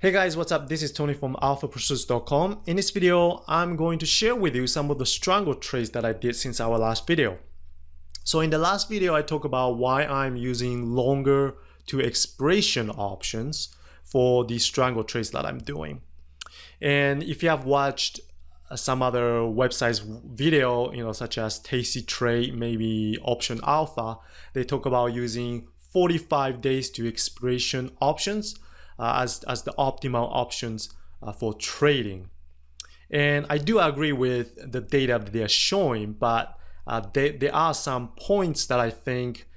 Hey guys, what's up? This is Tony from alphapursuits.com. In this video, I'm going to share with you some of the Strangle trades that I did since our last video. So in the last video, I talked about why I'm using longer to expiration options for the Strangle trades that I'm doing. And if you have watched some other websites video, such as Tasty Trade, maybe Option Alpha, they talk about using 45 days to expiration options as the optimal options for trading. And I do agree with the data that they are showing, but there are some points that I think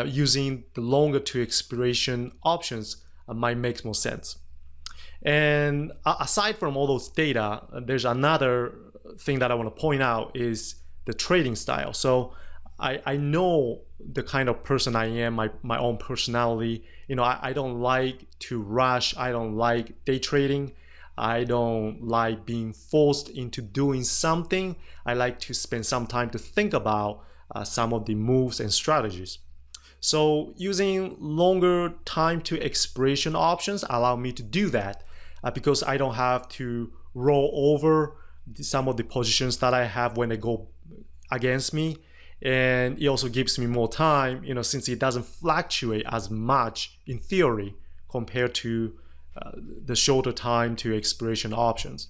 using the longer to expiration options might make more sense. And aside from all those data, there's another thing that I want to point out is the trading style. So I know the kind of person I am, my own personality. I don't like to rush. I don't like day trading. I don't like being forced into doing something. I like to spend some time to think about some of the moves and strategies. So using longer time to expiration options allow me to do that because I don't have to roll over some of the positions that I have when they go against me. And it also gives me more time, since it doesn't fluctuate as much in theory compared to the shorter time to expiration options.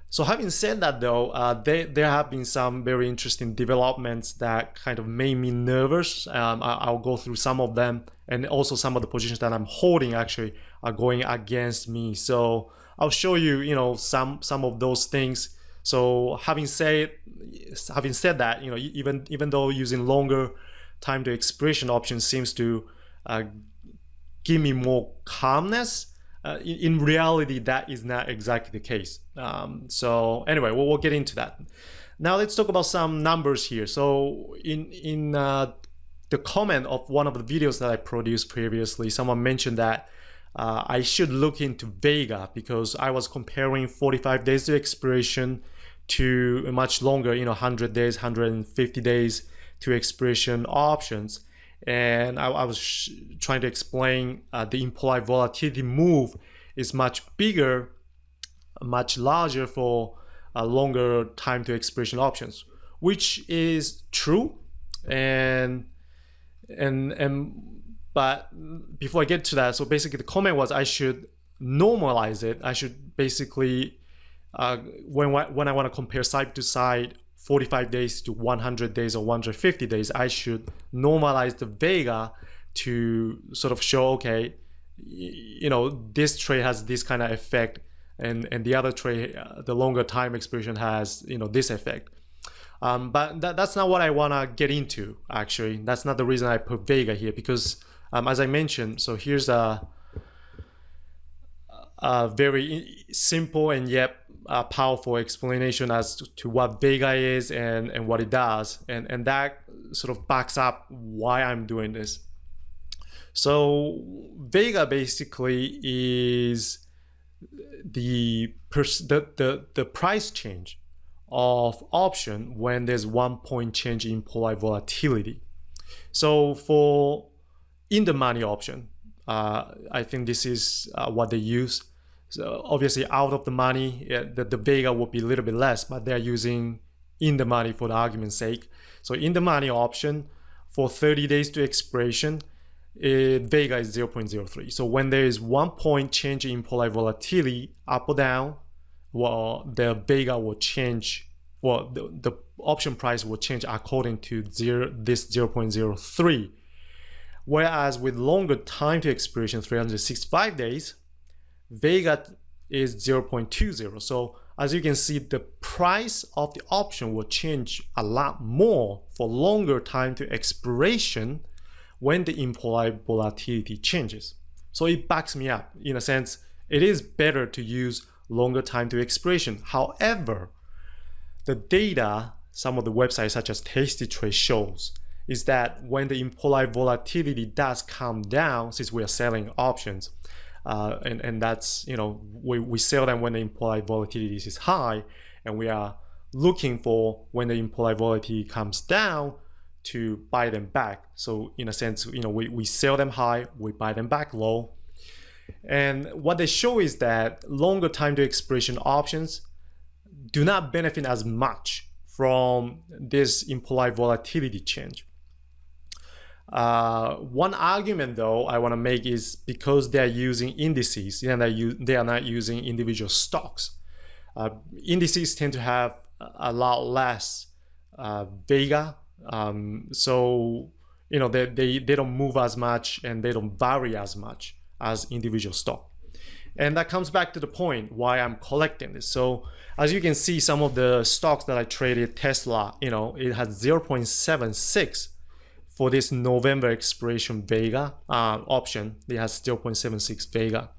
So having said that though, there have been some very interesting developments that kind of made me nervous. I'll go through some of them, and also some of the positions that I'm holding actually are going against me. So I'll show you, some of those things. So having said that, even though using longer time to expiration options seems to give me more calmness, in reality that is not exactly the case. So anyway, we'll get into that. Now let's talk about some numbers here. So in the comment of one of the videos that I produced previously, someone mentioned that I should look into Vega because I was comparing 45 days to expiration to a much longer, 100 days, 150 days to expiration options. And I was trying to explain the implied volatility move is much bigger, much larger for longer time to expiration options, which is true. But before I get to that, so basically the comment was I should normalize it. I should basically when I want to compare side to side 45 days to 100 days or 150 days, I should normalize the Vega to sort of show, okay, this trade has this kind of effect, and the other trade, the longer time expiration has, this effect. But that's not what I want to get into, actually. That's not the reason I put Vega here, because as I mentioned, so here's a very simple and yet powerful explanation as to what Vega is and what it does, and that sort of backs up why I'm doing this. So Vega basically is the price change of option when there's 1 point change in implied volatility. So for in the money option, I think this is what they use. So obviously out of the money, the Vega would be a little bit less, but they're using in the money for the argument's sake. So in the money option for 30 days to expiration, Vega is 0.03. So when there is 1 point change in implied volatility up or down, well, the Vega will change, well, the option price will change according to this 0.03. Whereas with longer time to expiration, 365 days, Vega is 0.20. So as you can see, the price of the option will change a lot more for longer time to expiration when the implied volatility changes. So it backs me up. In a sense, it is better to use longer time to expiration. However, the data some of the websites such as Tasty Trade shows is that when the implied volatility does come down, since we are selling options, and that's, we sell them when the implied volatility is high, and we are looking for when the implied volatility comes down to buy them back. So in a sense, we sell them high, we buy them back low. And what they show is that longer time to expiration options do not benefit as much from this implied volatility change. One argument though I want to make is because they're using indices and they are not using individual stocks. Indices tend to have a lot less Vega, so they don't move as much and they don't vary as much as individual stock. And that comes back to the point why I'm collecting this. So as you can see, some of the stocks that I traded, Tesla, it has 0.76 for this November expiration Vega option. It has 0.76 Vega.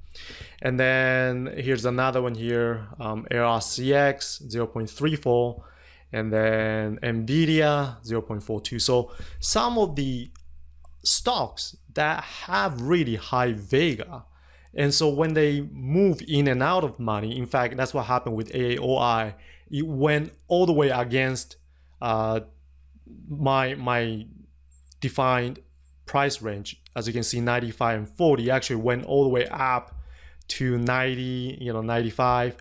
And then here's another one here, RCX 0.34, and then Nvidia 0.42. So some of the stocks that have really high Vega, and so when they move in and out of money, in fact, that's what happened with AOI. It went all the way against my defined price range. As you can see, 95 and 40 actually went all the way up to 90, 95,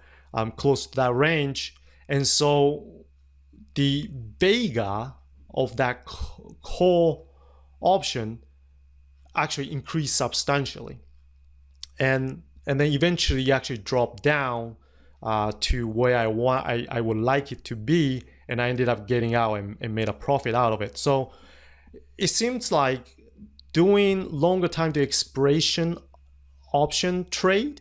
close to that range. And so the Vega of that core option actually increased substantially. And then eventually actually dropped down to where I would like it to be, and I ended up getting out and made a profit out of it. So it seems like doing longer time to expiration option trade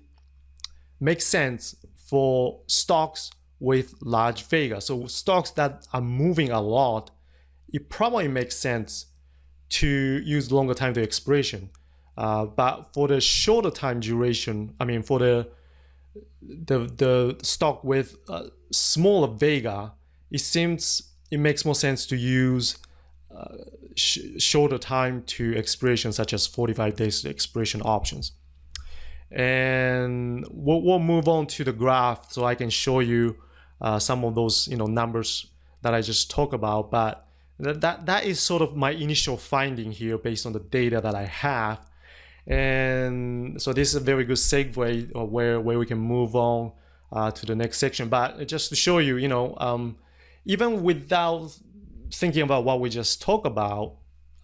makes sense for stocks with large Vega. So stocks that are moving a lot, it probably makes sense to use longer time to expiration. But for the shorter time duration, I mean for the stock with smaller Vega, it seems it makes more sense to use shorter time to expiration, such as 45 days to expiration options. And we'll move on to the graph so I can show you some of those numbers that I just talked about. But that is sort of my initial finding here based on the data that I have. And so this is a very good segue where we can move on to the next section. But just to show you, even without thinking about what we just talked about,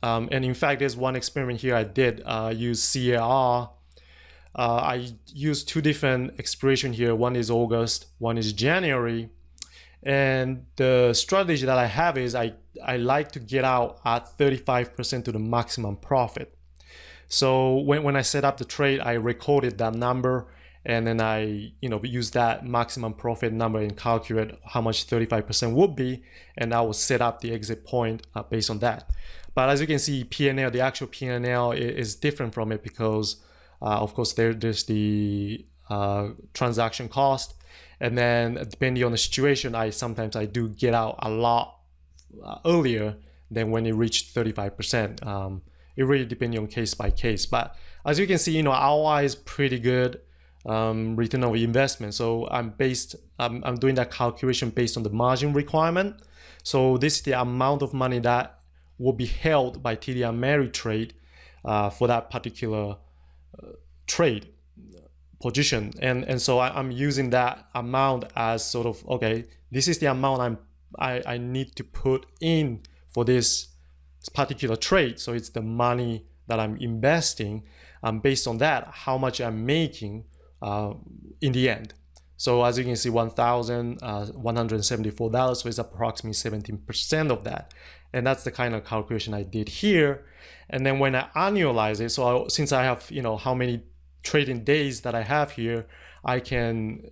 and in fact, there's one experiment here I did use CAR. I used two different expiration here. One is August, one is January. And the strategy that I have is I like to get out at 35% to the maximum profit. So when I set up the trade, I recorded that number, and then I use that maximum profit number and calculate how much 35% would be, and I will set up the exit point based on that. But as you can see, P&L, the actual P&L is different from it because of course there's the transaction cost, and then depending on the situation, sometimes I do get out a lot earlier than when it reached 35%. It really depends on case by case. But as you can see, ROI is pretty good, return on investment. So I'm doing that calculation based on the margin requirement. So this is the amount of money that will be held by TD Ameritrade for that particular trade position. And so I'm using that amount as sort of, okay, this is the amount I need to put in for this particular trade. So it's the money that I'm investing. Based on that, how much I'm making in the end. So as you can see, $1,174, so it's approximately 17% of that. And that's the kind of calculation I did here. And then when I annualize it, so since I have, how many trading days that I have here, I can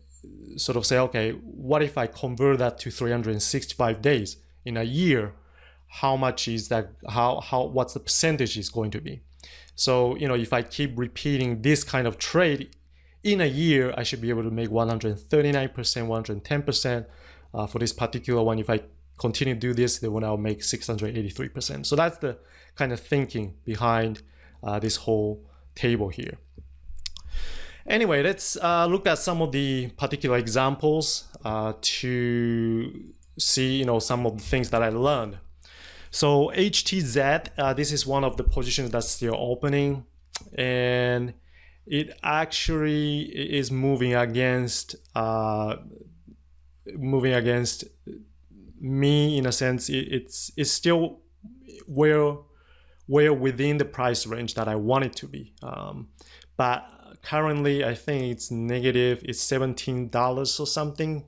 sort of say, okay, what if I convert that to 365 days in a year? How much is that? What's the percentage is going to be? So, if I keep repeating this kind of trade in a year, I should be able to make 139%, 110% for this particular one. If I continue to do this, then I'll make 683%. So that's the kind of thinking behind this whole table here. Anyway, let's look at some of the particular examples to see, some of the things that I learned. So HTZ, this is one of the positions that's still opening, and it actually is moving against me in a sense. It's still well within the price range that I want it to be. But currently, I think it's negative. It's $17 or something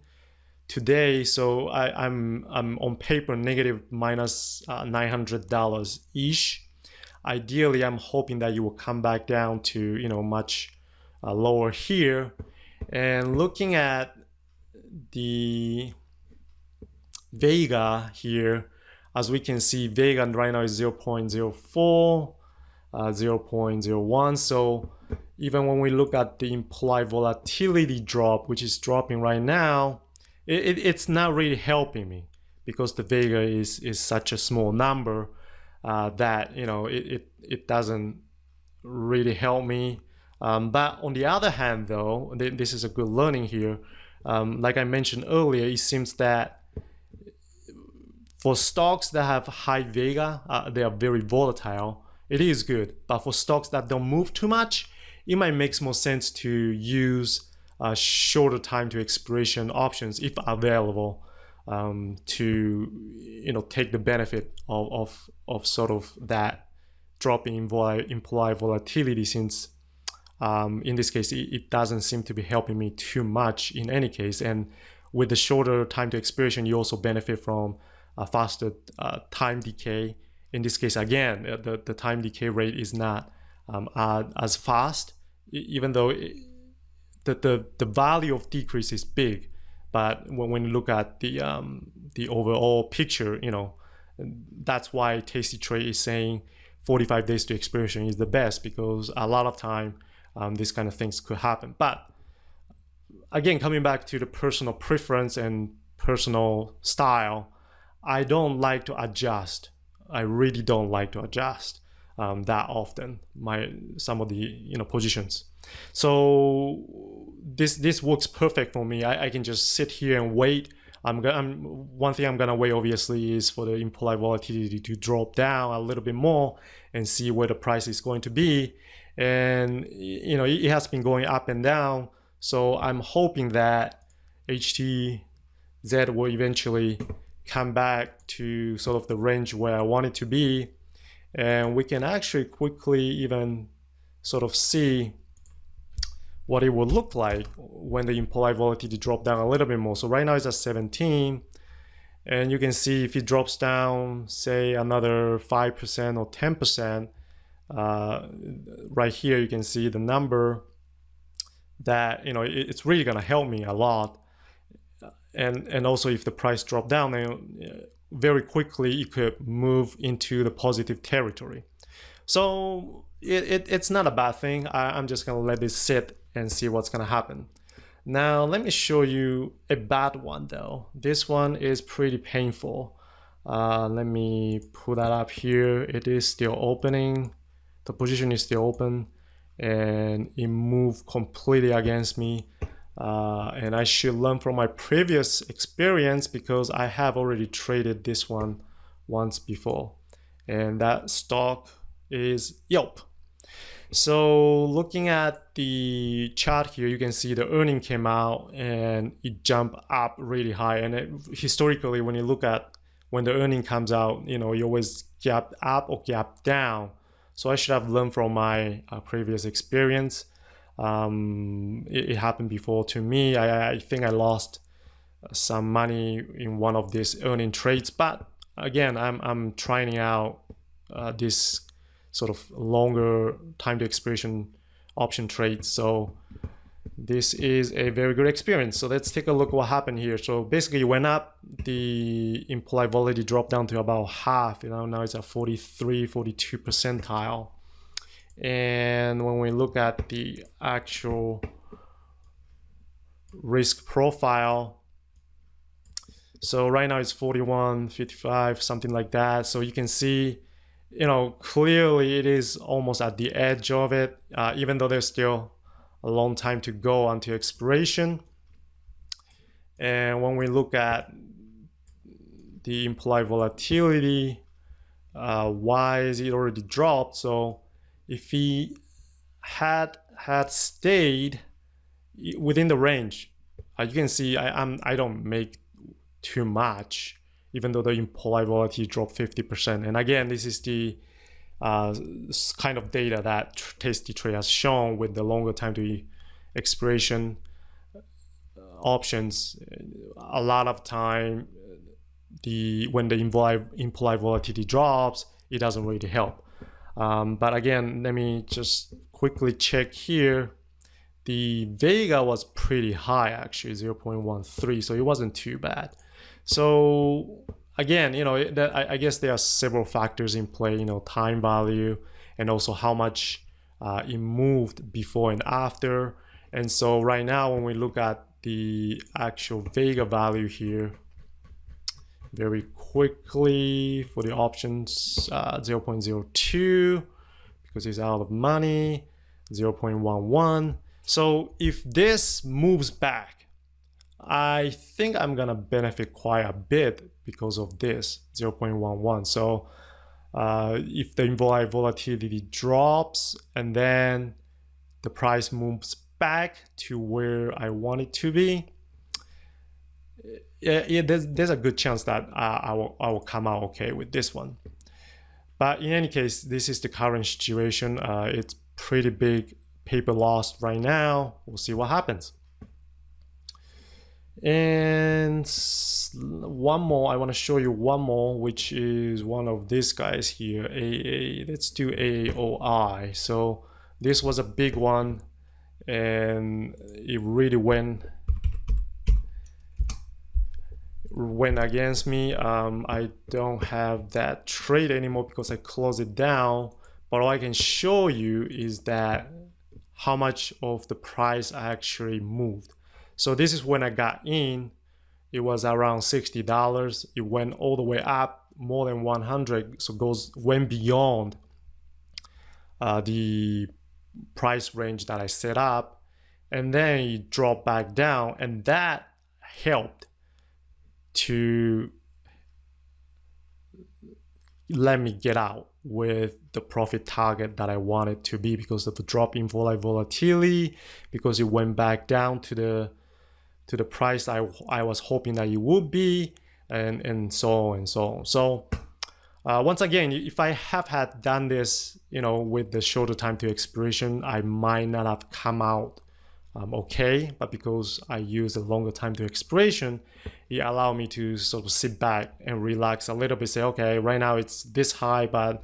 today. So I'm on paper negative minus $900 ish. Ideally, I'm hoping that you will come back down to much lower here. And looking at the Vega here, as we can see, Vega right now is 0.04, 0.01. So even when we look at the implied volatility drop, which is dropping right now, it's not really helping me, because the Vega is such a small number that it doesn't really help me. But on the other hand, though, this is a good learning here. Like I mentioned earlier, it seems that for stocks that have high Vega, they are very volatile. It is good. But for stocks that don't move too much, it might make more sense to use shorter time to expiration options if available, to take the benefit of sort of that drop in implied volatility, since in this case it doesn't seem to be helping me too much in any case. And with the shorter time to expiration, you also benefit from a faster time decay. In this case, again, the time decay rate is not as fast, even though the value of decrease is big. But when you look at the overall picture, that's why Tasty Trade is saying 45 days to expiration is the best, because a lot of time these kind of things could happen. But again, coming back to the personal preference and personal style, I don't like to adjust. I really don't like to adjust that often some of the positions. So this works perfect for me. I can just sit here and wait. One thing I'm gonna wait obviously is for the implied volatility to drop down a little bit more and see where the price is going to be. And it has been going up and down. So I'm hoping that HTZ will eventually come back to sort of the range where I want it to be, and we can actually quickly even sort of see what it will look like when the implied volatility drop down a little bit more. So right now it's at 17, and you can see if it drops down, say another 5% or 10%, right here you can see the number that it's really gonna help me a lot. And also if the price drop down, then very quickly it could move into the positive territory. So it's not a bad thing. I'm just gonna let this sit and see what's gonna happen. Now let me show you a bad one though. This one is pretty painful. Let me pull that up here. It is still opening. The position is still open, and it moved completely against me. And I should learn from my previous experience, because I have already traded this one once before, and that stock is Yelp. So looking at the chart here, you can see the earning came out and it jumped up really high. And historically, when you look at when the earning comes out, you always gap up or gap down. So I should have learned from my previous experience. It happened before to me. I think I lost some money in one of these earning trades, but again, I'm trying out this sort of longer time to expiration option trades. So this is a very good experience. So let's take a look what happened here. So basically it went up, the implied volatility dropped down to about half, now it's at 43, 42 percentile. And when we look at the actual risk profile, so right now it's 41, 55, something like that. So you can see, clearly it is almost at the edge of it, even though there's still a long time to go until expiration. And when we look at the implied volatility, why is it already dropped? So if we had stayed within the range, you can see I don't make too much, even though the implied volatility dropped 50%. And again, this is the kind of data that Tasty Trade has shown with the longer time to expiration options. A lot of time, when the implied volatility drops, it doesn't really help. But again, let me just quickly check here. The Vega was pretty high, actually 0.13, so it wasn't too bad. So again, I guess there are several factors in play, time value, and also how much it moved before and after. And so right now, when we look at the actual Vega value here, very quickly for the options, 0.02, because it's out of money, 0.11. So if this moves back, I think I'm gonna benefit quite a bit because of this 0.11. So if the implied volatility drops and then the price moves back to where I want it to be, there's a good chance that I will come out okay with this one. But in any case, this is the current situation. It's pretty big paper loss right now. We'll see what happens. And one more, I want to show you one more, which is one of these guys here, AA. Let's do AOI. So this was a big one, and it really went against me. I don't have that trade anymore because I closed it down. But all I can show you is that how much of the price I actually moved. So this is when I got in. It was around $60. It went all the way up more than 100. So went beyond the price range that I set up, and then it dropped back down, and that helped to let me get out with the profit target that I wanted to be because of the drop in volatility, because it went back down to the price I was hoping that it would be, and so on and so on. So once again, if I have had done this, with the shorter time to expiration, I might not have come out okay, but because I use a longer time to expiration, it allowed me to sort of sit back and relax a little bit, say, okay, right now it's this high, but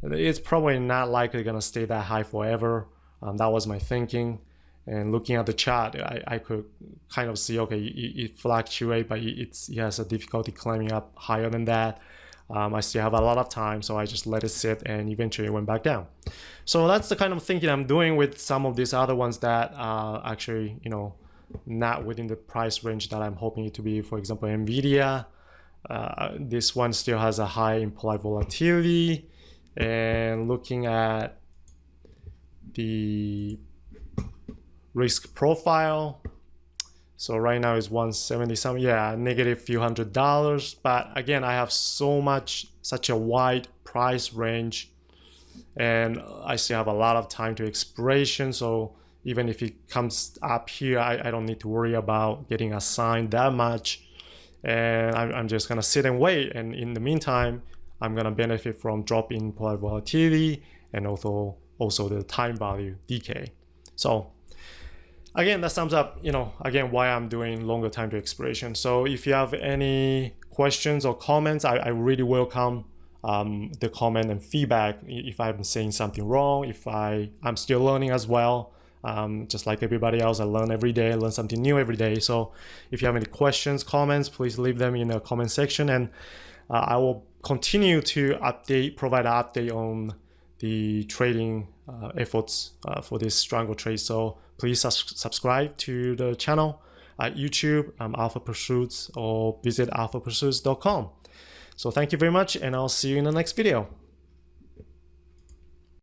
it's probably not likely gonna stay that high forever. That was my thinking. And looking at the chart, I could kind of see, okay, it fluctuates, but it has a difficulty climbing up higher than that. I still have a lot of time, so I just let it sit, and eventually it went back down. So that's the kind of thinking I'm doing with some of these other ones that are actually, not within the price range that I'm hoping it to be. For example, Nvidia, this one still has a high implied volatility. And looking at the risk profile, so right now it's 170 something, yeah, negative few $100. But again, I have such a wide price range, and I still have a lot of time to expiration. So even if it comes up here, I don't need to worry about getting assigned that much, and I'm just gonna sit and wait. And in the meantime, I'm gonna benefit from drop in implied volatility and also the time value decay. So again, that sums up, again, why I'm doing longer time to expiration. So if you have any questions or comments, I really welcome the comment and feedback. If I'm saying something wrong, if I'm still learning as well, just like everybody else, I learn every day, I learn something new every day. So if you have any questions, comments, please leave them in the comment section, and I will continue to provide an update on the trading efforts for this Strangle trade. So please subscribe to the channel at YouTube, Alpha Pursuits, or visit alphapursuits.com. So thank you very much, and I'll see you in the next video.